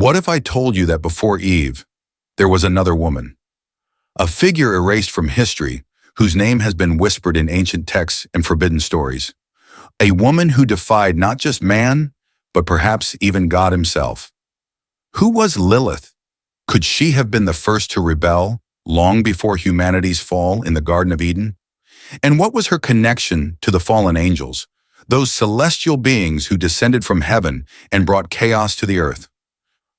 What if I told you that before Eve, there was another woman? A figure erased from history, whose name has been whispered in ancient texts and forbidden stories. A woman who defied not just man, but perhaps even God himself. Who was Lilith? Could she have been the first to rebel, long before humanity's fall in the Garden of Eden? And what was her connection to the fallen angels, those celestial beings who descended from heaven and brought chaos to the earth?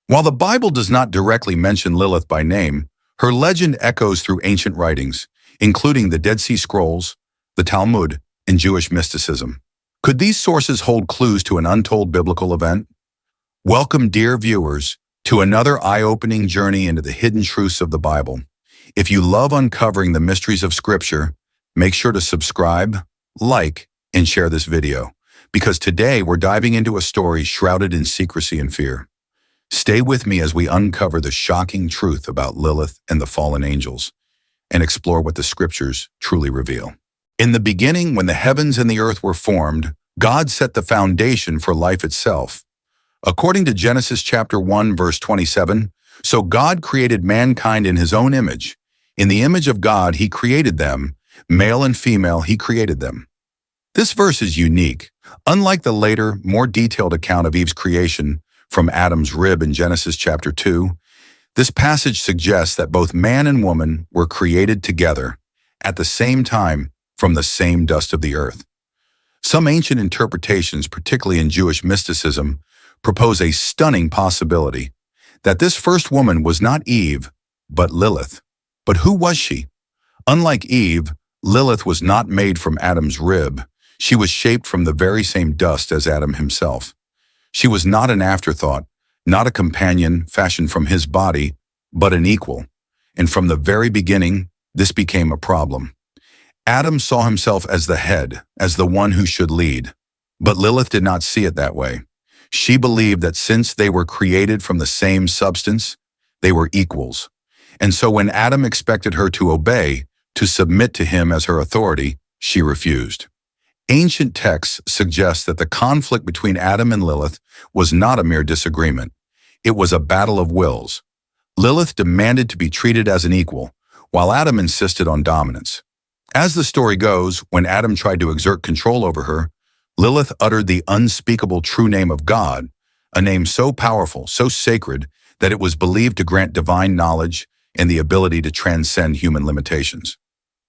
While the Bible does not directly mention Lilith by name, her legend echoes through ancient writings, including the Dead Sea Scrolls, the Talmud, and Jewish mysticism. Could these sources hold clues to an untold biblical event? Welcome, dear viewers, to another eye-opening journey into the hidden truths of the Bible. If you love uncovering the mysteries of Scripture, make sure to subscribe, like, and share this video, because today we're diving into a story shrouded in secrecy and fear. Stay with me as we uncover the shocking truth about Lilith and the fallen angels, and explore what the Scriptures truly reveal. In the beginning, when the heavens and the earth were formed, God set the foundation for life itself. According to Genesis chapter 1, verse 27, so God created mankind in his own image. In the image of God, he created them. Male and female, he created them. This verse is unique. Unlike the later, more detailed account of Eve's creation from Adam's rib in Genesis chapter 2, this passage suggests that both man and woman were created together, at the same time, from the same dust of the earth. Some ancient interpretations, particularly in Jewish mysticism, propose a stunning possibility that this first woman was not Eve, but Lilith. But who was she? Unlike Eve, Lilith was not made from Adam's rib. She was shaped from the very same dust as Adam himself. She was not an afterthought, not a companion fashioned from his body, but an equal. And from the very beginning, this became a problem. Adam saw himself as the head, as the one who should lead. But Lilith did not see it that way. She believed that since they were created from the same substance, they were equals. And so when Adam expected her to obey, to submit to him as her authority, she refused. Ancient texts suggest that the conflict between Adam and Lilith was not a mere disagreement. It was a battle of wills. Lilith demanded to be treated as an equal, while Adam insisted on dominance. As the story goes, when Adam tried to exert control over her, Lilith uttered the unspeakable true name of God, a name so powerful, so sacred, that it was believed to grant divine knowledge and the ability to transcend human limitations.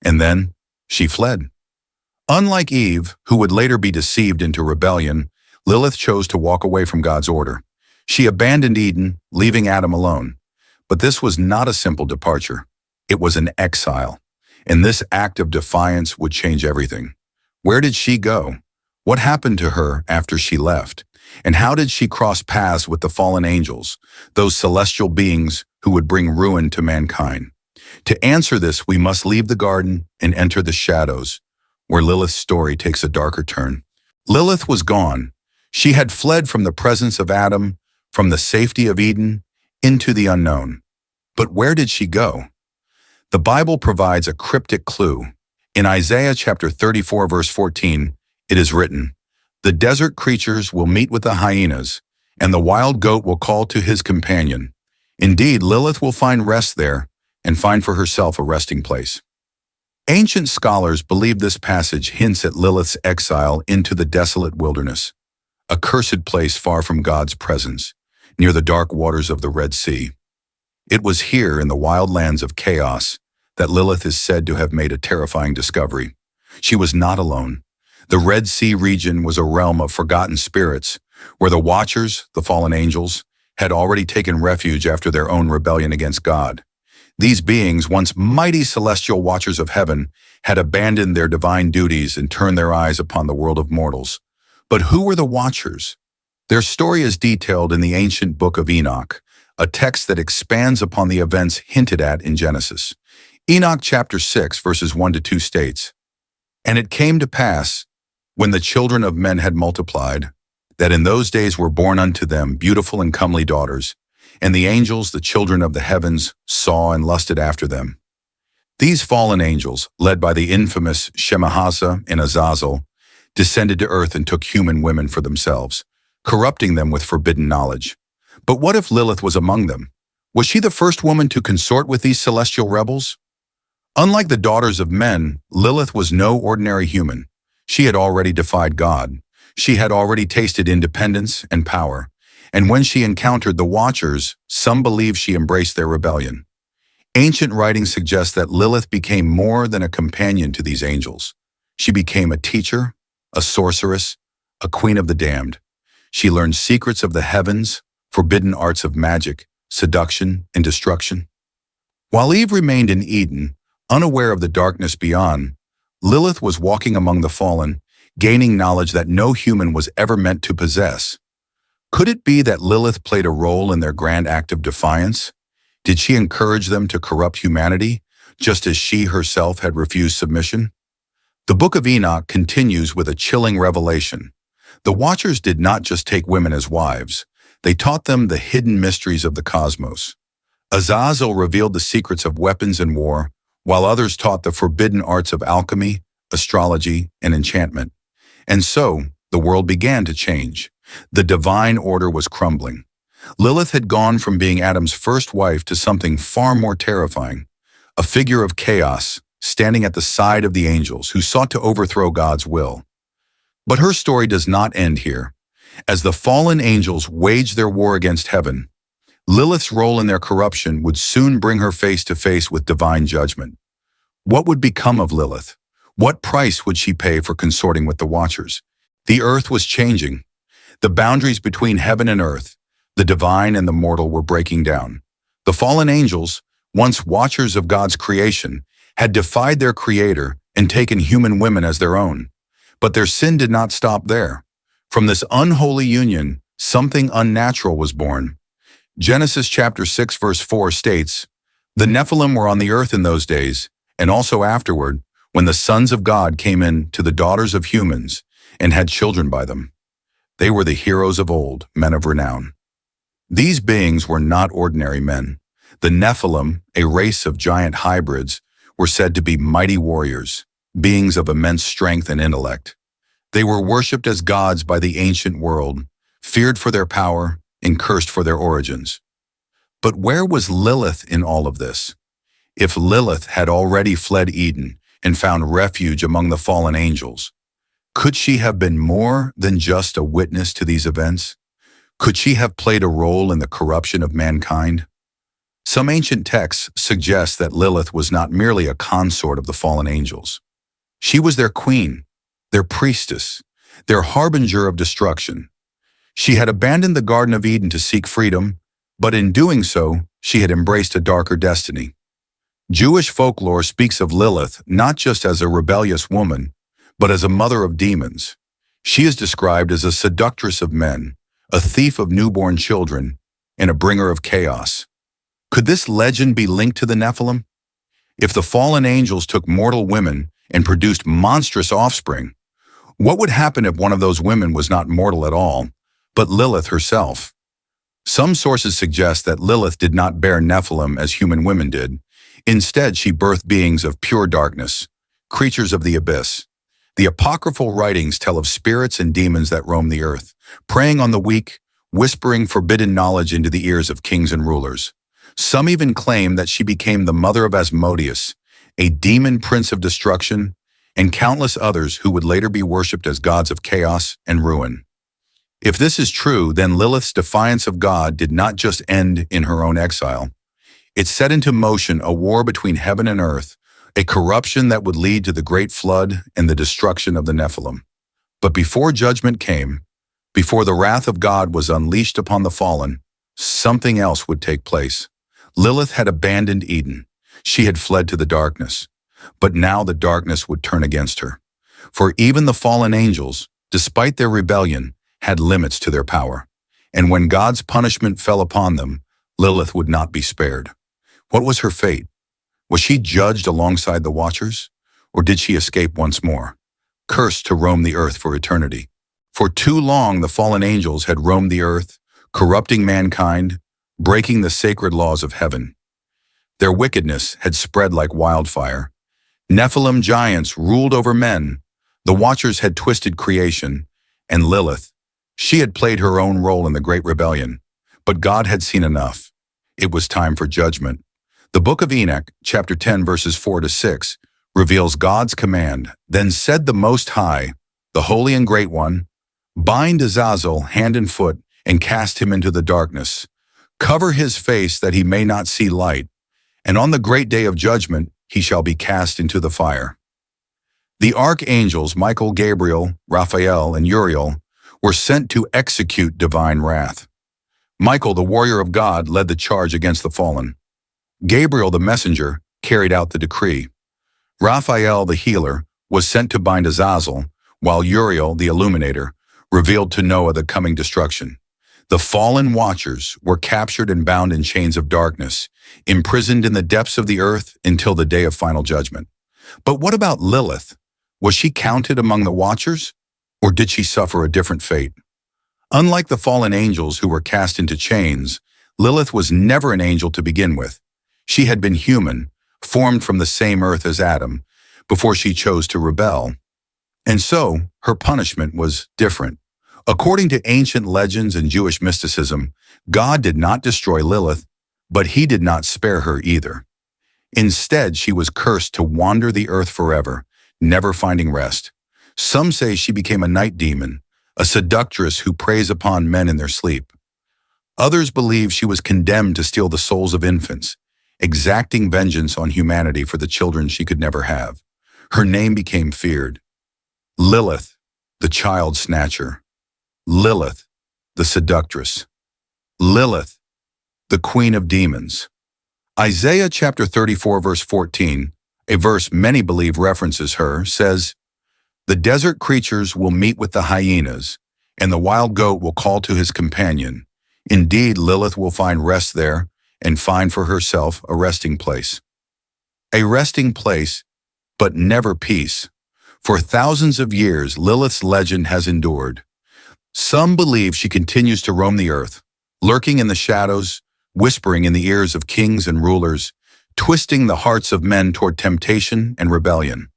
And then, she fled. Unlike Eve, who would later be deceived into rebellion, Lilith chose to walk away from God's order. She abandoned Eden, leaving Adam alone. But this was not a simple departure. It was an exile. And this act of defiance would change everything. Where did she go? What happened to her after she left? And how did she cross paths with the fallen angels, those celestial beings who would bring ruin to mankind? To answer this, we must leave the garden and enter the shadows, where Lilith's story takes a darker turn. Lilith was gone. She had fled from the presence of Adam, from the safety of Eden, into the unknown. But where did she go? The Bible provides a cryptic clue. In Isaiah chapter 34, verse 14, it is written, "The desert creatures will meet with the hyenas, and the wild goat will call to his companion. Indeed, Lilith will find rest there and find for herself a resting place." Ancient scholars believe this passage hints at Lilith's exile into the desolate wilderness, a cursed place far from God's presence, near the dark waters of the Red Sea. It was here in the wild lands of chaos that Lilith is said to have made a terrifying discovery. She was not alone. The Red Sea region was a realm of forgotten spirits, where the Watchers, the fallen angels, had already taken refuge after their own rebellion against God. These beings, once mighty celestial watchers of heaven, had abandoned their divine duties and turned their eyes upon the world of mortals. But who were the Watchers? Their story is detailed in the ancient book of Enoch, a text that expands upon the events hinted at in Genesis. Enoch chapter 6, verses 1 to 2 states, "And it came to pass, when the children of men had multiplied, that in those days were born unto them beautiful and comely daughters, and the angels, the children of the heavens, saw and lusted after them. These fallen angels, led by the infamous Shemhaza and Azazel, descended to earth and took human women for themselves, corrupting them with forbidden knowledge. But what if Lilith was among them? Was she the first woman to consort with these celestial rebels? Unlike the daughters of men, Lilith was no ordinary human. She had already defied God. She had already tasted independence and power. And when she encountered the Watchers, some believe she embraced their rebellion. Ancient writings suggest that Lilith became more than a companion to these angels. She became a teacher, a sorceress, a queen of the damned. She learned secrets of the heavens, forbidden arts of magic, seduction, and destruction. While Eve remained in Eden, unaware of the darkness beyond, Lilith was walking among the fallen, gaining knowledge that no human was ever meant to possess. Could it be that Lilith played a role in their grand act of defiance? Did she encourage them to corrupt humanity, just as she herself had refused submission? The Book of Enoch continues with a chilling revelation. The Watchers did not just take women as wives. They taught them the hidden mysteries of the cosmos. Azazel revealed the secrets of weapons and war, while others taught the forbidden arts of alchemy, astrology, and enchantment. And so, the world began to change. The divine order was crumbling. Lilith had gone from being Adam's first wife to something far more terrifying, a figure of chaos, standing at the side of the angels who sought to overthrow God's will. But her story does not end here. As the fallen angels waged their war against heaven, Lilith's role in their corruption would soon bring her face to face with divine judgment. What would become of Lilith? What price would she pay for consorting with the Watchers? The earth was changing. The boundaries between heaven and earth, the divine and the mortal, were breaking down. The fallen angels, once watchers of God's creation, had defied their Creator and taken human women as their own. But their sin did not stop there. From this unholy union, something unnatural was born. Genesis chapter 6 verse 4 states, "The Nephilim were on the earth in those days, and also afterward, when the sons of God came in to the daughters of humans and had children by them. They were the heroes of old, men of renown." These beings were not ordinary men. The Nephilim, a race of giant hybrids, were said to be mighty warriors, beings of immense strength and intellect. They were worshipped as gods by the ancient world, feared for their power, and cursed for their origins. But where was Lilith in all of this? If Lilith had already fled Eden and found refuge among the fallen angels, could she have been more than just a witness to these events? Could she have played a role in the corruption of mankind? Some ancient texts suggest that Lilith was not merely a consort of the fallen angels. She was their queen, their priestess, their harbinger of destruction. She had abandoned the Garden of Eden to seek freedom, but in doing so, she had embraced a darker destiny. Jewish folklore speaks of Lilith not just as a rebellious woman, but as a mother of demons. She is described as a seductress of men, a thief of newborn children, and a bringer of chaos. Could this legend be linked to the Nephilim? If the fallen angels took mortal women and produced monstrous offspring, what would happen if one of those women was not mortal at all, but Lilith herself? Some sources suggest that Lilith did not bear Nephilim as human women did. Instead, she birthed beings of pure darkness, creatures of the abyss. The apocryphal writings tell of spirits and demons that roam the earth, preying on the weak, whispering forbidden knowledge into the ears of kings and rulers. Some even claim that she became the mother of Asmodeus, a demon prince of destruction, and countless others who would later be worshipped as gods of chaos and ruin. If this is true, then Lilith's defiance of God did not just end in her own exile. It set into motion a war between heaven and earth, a corruption that would lead to the great flood and the destruction of the Nephilim. But before judgment came, before the wrath of God was unleashed upon the fallen, something else would take place. Lilith had abandoned Eden. She had fled to the darkness. But now the darkness would turn against her. For even the fallen angels, despite their rebellion, had limits to their power. And when God's punishment fell upon them, Lilith would not be spared. What was her fate? Was she judged alongside the Watchers? Or did she escape once more, cursed to roam the earth for eternity? For too long the fallen angels had roamed the earth, corrupting mankind, breaking the sacred laws of heaven. Their wickedness had spread like wildfire. Nephilim giants ruled over men. The Watchers had twisted creation. And Lilith, she had played her own role in the Great Rebellion. But God had seen enough. It was time for judgment. The book of Enoch, chapter 10, verses 4 to 6, reveals God's command. Then said the Most High, the Holy and Great One, bind Azazel hand and foot and cast him into the darkness. Cover his face that he may not see light, and on the great day of judgment he shall be cast into the fire. The archangels Michael, Gabriel, Raphael, and Uriel were sent to execute divine wrath. Michael, the warrior of God, led the charge against the fallen. Gabriel, the messenger, carried out the decree. Raphael, the healer, was sent to bind Azazel, while Uriel, the illuminator, revealed to Noah the coming destruction. The fallen watchers were captured and bound in chains of darkness, imprisoned in the depths of the earth until the day of final judgment. But what about Lilith? Was she counted among the watchers, or did she suffer a different fate? Unlike the fallen angels who were cast into chains, Lilith was never an angel to begin with. She had been human, formed from the same earth as Adam, before she chose to rebel. And so, her punishment was different. According to ancient legends and Jewish mysticism, God did not destroy Lilith, but he did not spare her either. Instead, she was cursed to wander the earth forever, never finding rest. Some say she became a night demon, a seductress who preys upon men in their sleep. Others believe she was condemned to steal the souls of infants, exacting vengeance on humanity for the children she could never have. Her name became feared. Lilith, the child snatcher. Lilith, the seductress. Lilith, the queen of demons. Isaiah chapter 34 verse 14, a verse many believe references her, says, "The desert creatures will meet with the hyenas, and the wild goat will call to his companion. Indeed, Lilith will find rest there and find for herself a resting place." A resting place, but never peace. For thousands of years, Lilith's legend has endured. Some believe she continues to roam the earth, lurking in the shadows, whispering in the ears of kings and rulers, twisting the hearts of men toward temptation and rebellion.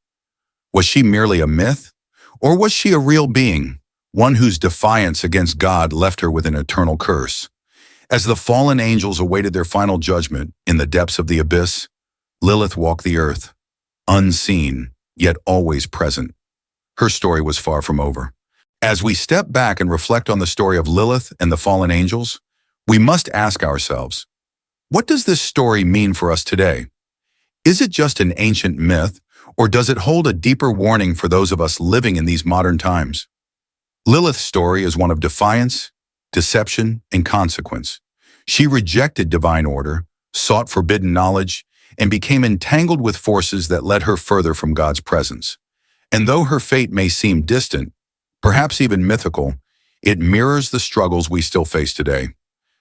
Was she merely a myth? Or was she a real being, one whose defiance against God left her with an eternal curse? As the fallen angels awaited their final judgment in the depths of the abyss, Lilith walked the earth, unseen, yet always present. Her story was far from over. As we step back and reflect on the story of Lilith and the fallen angels, we must ask ourselves, what does this story mean for us today? Is it just an ancient myth, or does it hold a deeper warning for those of us living in these modern times? Lilith's story is one of defiance, deception, and consequence. She rejected divine order, sought forbidden knowledge, and became entangled with forces that led her further from God's presence. And though her fate may seem distant, perhaps even mythical, it mirrors the struggles we still face today.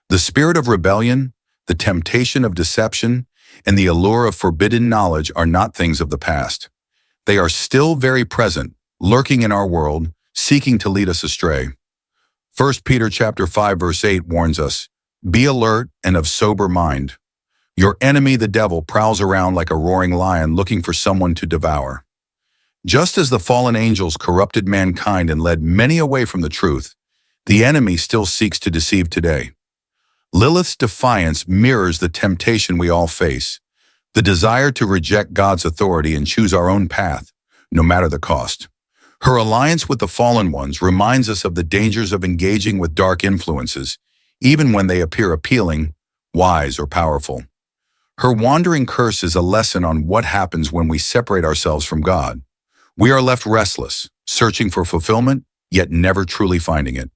The spirit of rebellion, the temptation of deception, and the allure of forbidden knowledge are not things of the past. They are still very present, lurking in our world, seeking to lead us astray. 1 Peter chapter 5 verse 8 warns us, "Be alert and of sober mind. Your enemy, the devil, prowls around like a roaring lion looking for someone to devour." Just as the fallen angels corrupted mankind and led many away from the truth, the enemy still seeks to deceive today. Lilith's defiance mirrors the temptation we all face, the desire to reject God's authority and choose our own path, no matter the cost. Her alliance with the fallen ones reminds us of the dangers of engaging with dark influences, even when they appear appealing, wise, or powerful. Her wandering curse is a lesson on what happens when we separate ourselves from God. We are left restless, searching for fulfillment, yet never truly finding it.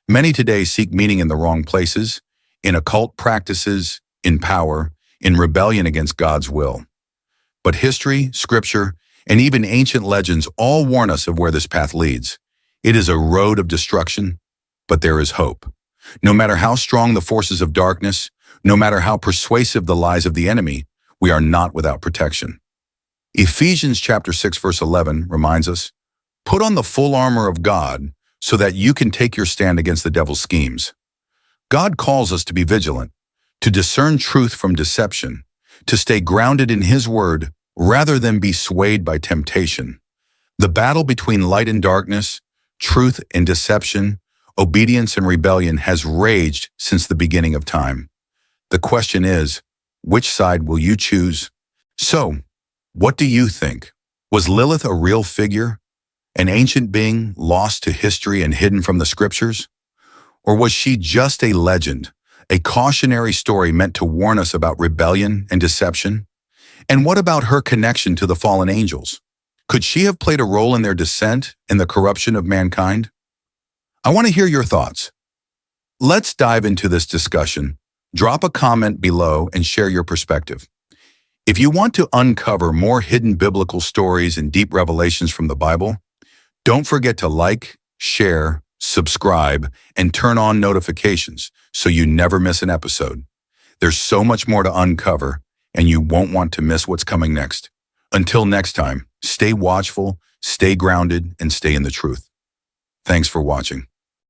Many today seek meaning in the wrong places, in occult practices, in power, in rebellion against God's will. But history, scripture, and even ancient legends all warn us of where this path leads. It is a road of destruction, but there is hope. No matter how strong the forces of darkness, no matter how persuasive the lies of the enemy, we are not without protection. Ephesians chapter 6 verse 11 reminds us, "Put on the full armor of God so that you can take your stand against the devil's schemes." God calls us to be vigilant, to discern truth from deception, to stay grounded in His word rather than be swayed by temptation. The battle between light and darkness, truth and deception, Obedience and rebellion has raged since the beginning of time. The question is, which side will you choose? So, what do you think? Was Lilith a real figure? An ancient being lost to history and hidden from the scriptures? Or was she just a legend, a cautionary story meant to warn us about rebellion and deception? And what about her connection to the fallen angels? Could she have played a role in their descent and the corruption of mankind? I want to hear your thoughts. Let's dive into this discussion. Drop a comment below and share your perspective. If you want to uncover more hidden biblical stories and deep revelations from the Bible, don't forget to like, share, subscribe, and turn on notifications so you never miss an episode. There's so much more to uncover, and you won't want to miss what's coming next. Until next time, stay watchful, stay grounded, and stay in the truth. Thanks for watching.